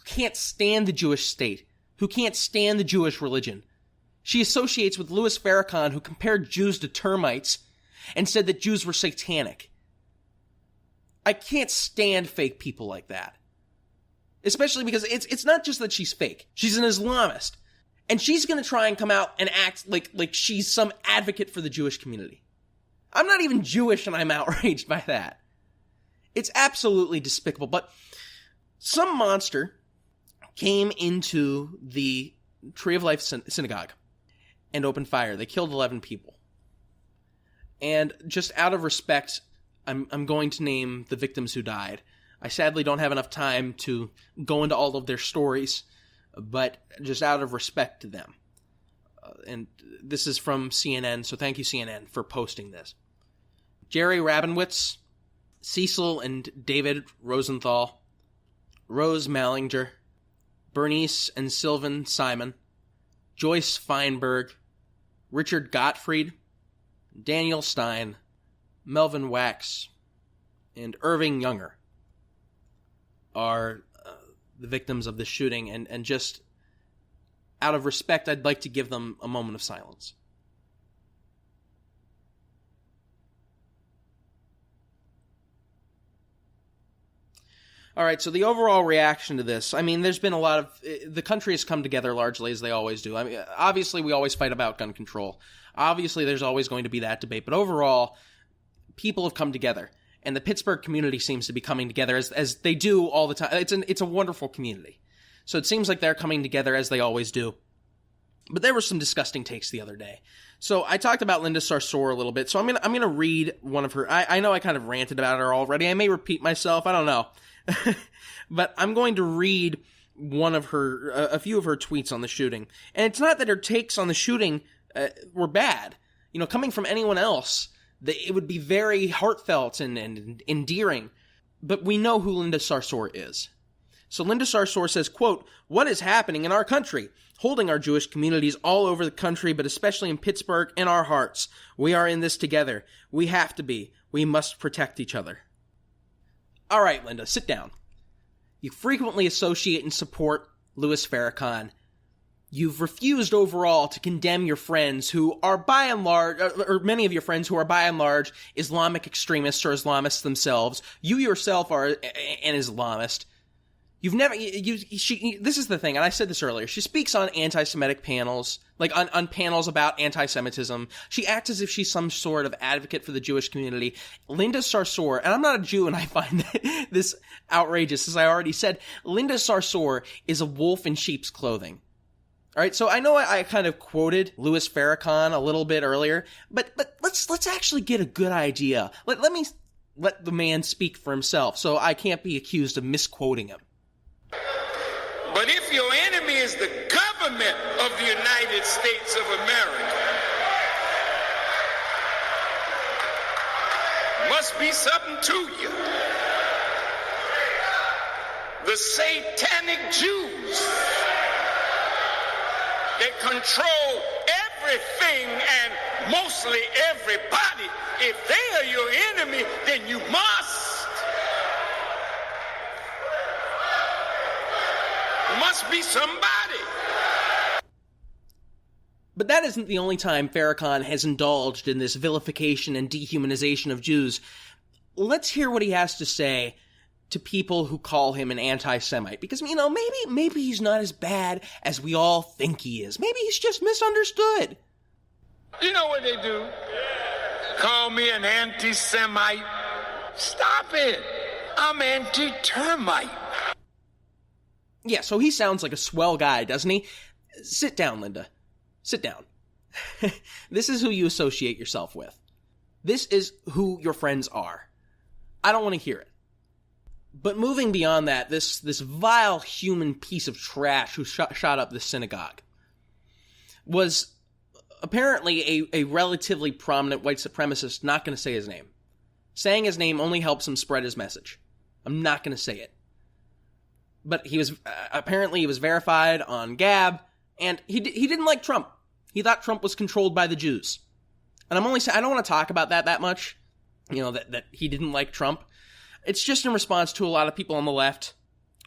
can't stand the Jewish state, who can't stand the Jewish religion. She associates with Louis Farrakhan, who compared Jews to termites and said that Jews were satanic. I can't stand fake people like that. Especially because it's not just that she's fake. She's an Islamist. And she's going to try and come out and act like she's some advocate for the Jewish community. I'm not even Jewish, and I'm outraged by that. It's absolutely despicable. But some monster came into the Tree of Life Synagogue and opened fire. They killed 11 people. And just out of respect, I'm going to name the victims who died. I sadly don't have enough time to go into all of their stories, but just out of respect to them. And this is from CNN, so thank you, CNN, for posting this. Jerry Rabinowitz, Cecil and David Rosenthal, Rose Mallinger, Bernice and Sylvan Simon, Joyce Feinberg, Richard Gottfried, Daniel Stein, Melvin Wax, and Irving Younger are the victims of this shooting, and just out of respect, I'd like to give them a moment of silence. All right, so the overall reaction to this, I mean, there's been a lot of, the country has come together largely as they always do. I mean, obviously we always fight about gun control. Obviously there's always going to be that debate, but overall, people have come together. And the Pittsburgh community seems to be coming together as they do all the time. It's a wonderful community. So it seems like they're coming together as they always do. But there were some disgusting takes the other day. So I talked about Linda Sarsour a little bit, so I'm gonna read one of her. I know I kind of ranted about her already. I may repeat myself. I don't know. But I'm going to read one of her, a few of her tweets on the shooting. And it's not that her takes on the shooting were bad. You know, coming from anyone else, it would be very heartfelt and endearing. But we know who Linda Sarsour is. So Linda Sarsour says, quote, "What is happening in our country? Holding our Jewish communities all over the country, but especially in Pittsburgh, in our hearts. We are in this together. We have to be. We must protect each other." All right, Linda, sit down. You frequently associate and support Louis Farrakhan. You've refused overall to condemn your friends who are by and large, or many of your friends who are by and large Islamic extremists or Islamists themselves. You yourself are an Islamist. You've never, this is the thing, and I said this earlier, she speaks on anti-Semitic panels, like on panels about anti-Semitism. She acts as if she's some sort of advocate for the Jewish community. Linda Sarsour, and I'm not a Jew and I find this outrageous, as I already said, Linda Sarsour is a wolf in sheep's clothing. Alright, so I know I kind of quoted Louis Farrakhan a little bit earlier, but let's actually get a good idea. Let me let the man speak for himself, so I can't be accused of misquoting him. But if your enemy is the government of the United States of America, must be something to you. The satanic Jews that control everything and mostly everybody. If they are your enemy, then you must be somebody. But that isn't the only time Farrakhan has indulged in this vilification and dehumanization of Jews. Let's hear what he has to say to people who call him an anti-Semite. Because, you know, maybe he's not as bad as we all think he is. Maybe he's just misunderstood. You know what they do? Call me an anti-Semite. Stop it. I'm anti-termite. Yeah, so he sounds like a swell guy, doesn't he? Sit down, Linda. Sit down. This is who you associate yourself with. This is who your friends are. I don't want to hear it. But moving beyond that, this vile human piece of trash who shot up this synagogue was apparently a relatively prominent white supremacist. Not going to say his name. Saying his name only helps him spread his message. I'm not going to say it. But he was apparently he was verified on Gab, and he didn't like Trump. He thought Trump was controlled by the Jews. And I'm only saying, I don't want to talk about that much, you know, that he didn't like Trump. It's just in response to a lot of people on the left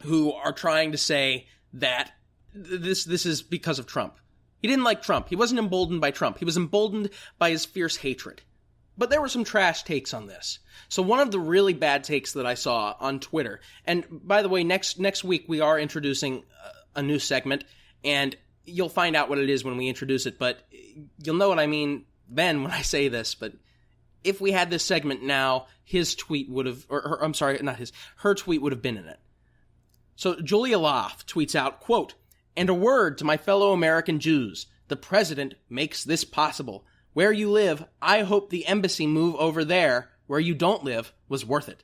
who are trying to say that this is because of Trump. He didn't like Trump. He wasn't emboldened by Trump. He was emboldened by his fierce hatred. But there were some trash takes on this. So one of the really bad takes that I saw on Twitter, and by the way, next week we are introducing a new segment, and you'll find out what it is when we introduce it, but you'll know what I mean then when I say this. But if we had this segment now, his tweet would have, or I'm sorry, not his, her tweet would have been in it. So Julia Loft tweets out, quote, "And a word to my fellow American Jews. The president makes this possible. Where you live, I hope the embassy move over there where you don't live was worth it."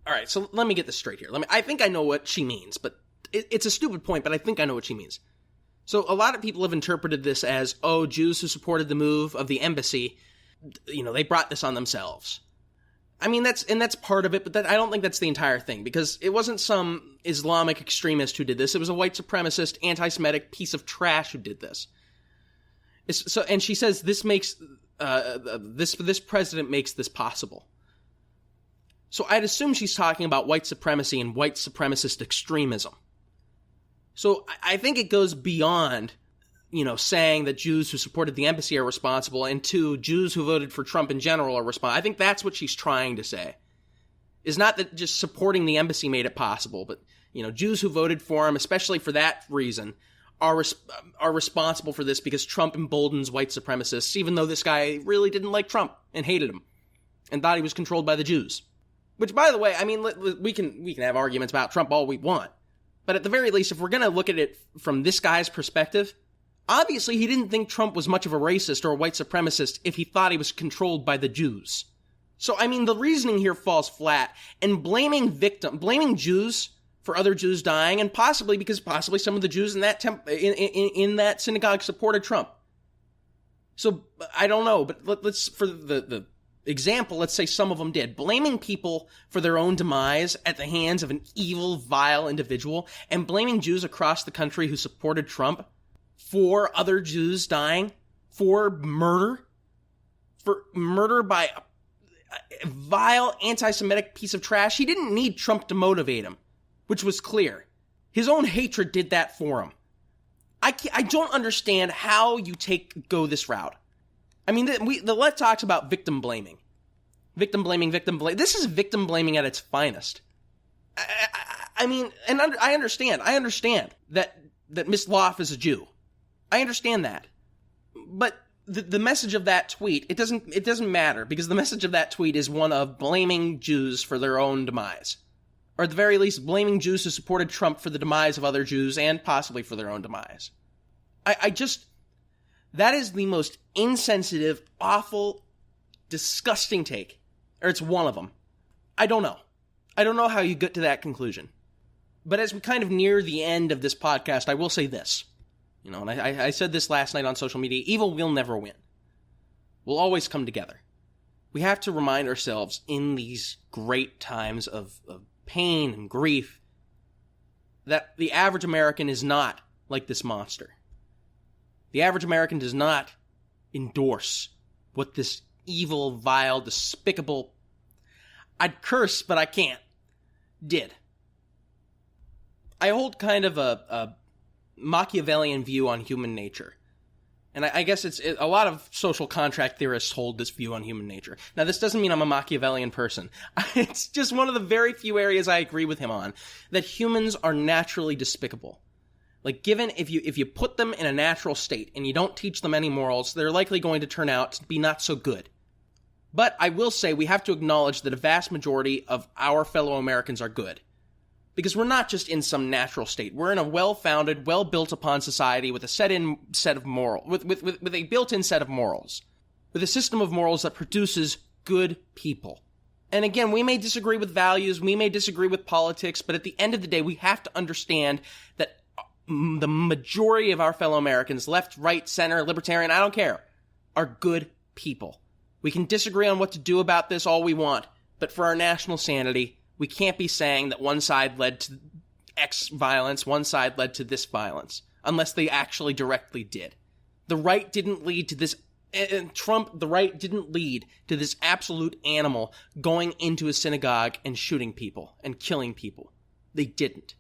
All right, so let me get this straight here. I think I know what she means, but it's a stupid point, but I think I know what she means. So a lot of people have interpreted this as, oh, Jews who supported the move of the embassy, you know, they brought this on themselves. I mean, that's part of it, but I don't think that's the entire thing, because it wasn't some Islamic extremist who did this. It was a white supremacist, anti-Semitic piece of trash who did this. So, and she says this makes this president makes this possible. So I'd assume she's talking about white supremacy and white supremacist extremism. So I think it goes beyond, you know, saying that Jews who supported the embassy are responsible, and two, Jews who voted for Trump in general are responsible. I think that's what she's trying to say. Is not that just supporting the embassy made it possible, but, you know, Jews who voted for him, especially for that reason, are responsible for this because Trump emboldens white supremacists, even though this guy really didn't like Trump and hated him and thought he was controlled by the Jews. Which, by the way, I mean, we can have arguments about Trump all we want, but at the very least, if we're going to look at it from this guy's perspective, Obviously, he didn't think Trump was much of a racist or a white supremacist if he thought he was controlled by the Jews. So, I mean, the reasoning here falls flat, and blaming Jews for other Jews dying, and possibly some of the Jews in that in that synagogue supported Trump. So, I don't know, but let's, for the example, let's say some of them did. Blaming people for their own demise at the hands of an evil, vile individual, and blaming Jews across the country who supported Trump for other Jews dying, for murder by a vile anti-Semitic piece of trash. He didn't need Trump to motivate him, which was clear. His own hatred did that for him. I don't understand how you go this route. I mean, the left talks about victim blaming. Victim blaming. This is victim blaming at its finest. I mean, and I understand that Miss Loff is a Jew. I understand that. But the message of that tweet, it doesn't matter, because the message of that tweet is one of blaming Jews for their own demise. Or at the very least, blaming Jews who supported Trump for the demise of other Jews and possibly for their own demise. That is the most insensitive, awful, disgusting take. Or it's one of them. I don't know. I don't know how you get to that conclusion. But as we kind of near the end of this podcast, I will say this. You know, and I said this last night on social media, evil will never win. We'll always come together. We have to remind ourselves in these great times of pain and grief that the average American is not like this monster. The average American does not endorse what this evil, vile, despicable, I'd curse, but I can't, did. I hold kind of a Machiavellian view on human nature. And I guess a lot of social contract theorists hold this view on human nature. Now, this doesn't mean I'm a Machiavellian person. It's just one of the very few areas I agree with him on, that humans are naturally despicable. Like, given if you put them in a natural state and you don't teach them any morals, they're likely going to turn out to be not so good. But I will say we have to acknowledge that a vast majority of our fellow Americans are good. Because we're not just in some natural state. We're in a well-founded, well-built-upon society with a built-in set of morals. With a system of morals that produces good people. And again, we may disagree with values, we may disagree with politics, but at the end of the day, we have to understand that the majority of our fellow Americans, left, right, center, libertarian, I don't care, are good people. We can disagree on what to do about this all we want, but for our national sanity, we can't be saying that one side led to X violence, one side led to this violence, unless they actually directly did. The right didn't lead to this, the right didn't lead to this absolute animal going into a synagogue and shooting people and killing people. They didn't.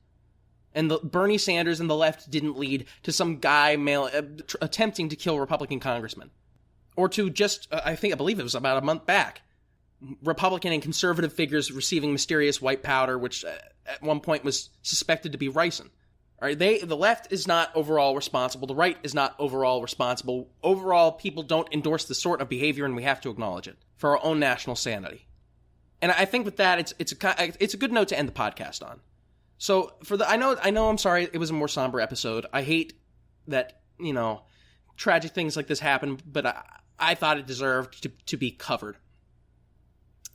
And Bernie Sanders and the left didn't lead to some guy attempting to kill Republican congressmen. Or to just, I believe it was about a month back, Republican and conservative figures receiving mysterious white powder, which at one point was suspected to be ricin. All right, the left is not overall responsible. The right is not overall responsible. Overall, people don't endorse this sort of behavior, and we have to acknowledge it for our own national sanity. And I think with that, it's a good note to end the podcast on. So I know. I'm sorry. It was a more somber episode. I hate that tragic things like this happen, but I thought it deserved to be covered.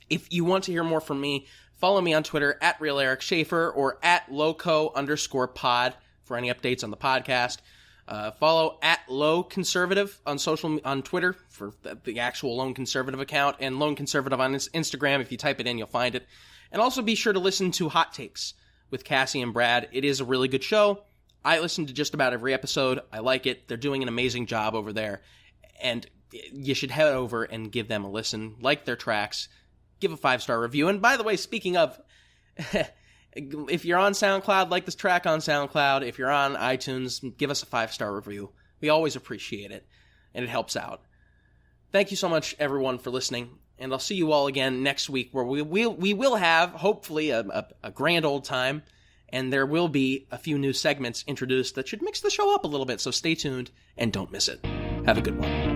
If you want to hear more from me, follow me on Twitter at RealEricSchaefer or at @loco_pod for any updates on the podcast. Follow at Low Conservative on Twitter for the actual Lone Conservative account, and Lone Conservative on Instagram. If you type it in, you'll find it. And also be sure to listen to Hot Takes with Cassie and Brad. It is a really good show. I listen to just about every episode. I like it. They're doing an amazing job over there. And you should head over and give them a listen. Like their tracks. Give a 5-star review. And by the way, speaking of, if you're on SoundCloud, like this track on SoundCloud. If you're on iTunes, give us a 5-star review. We always appreciate it, and it helps out. Thank you so much, everyone, for listening. And I'll see you all again next week, where we will have, hopefully, a grand old time. And there will be a few new segments introduced that should mix the show up a little bit. So stay tuned and don't miss it. Have a good one.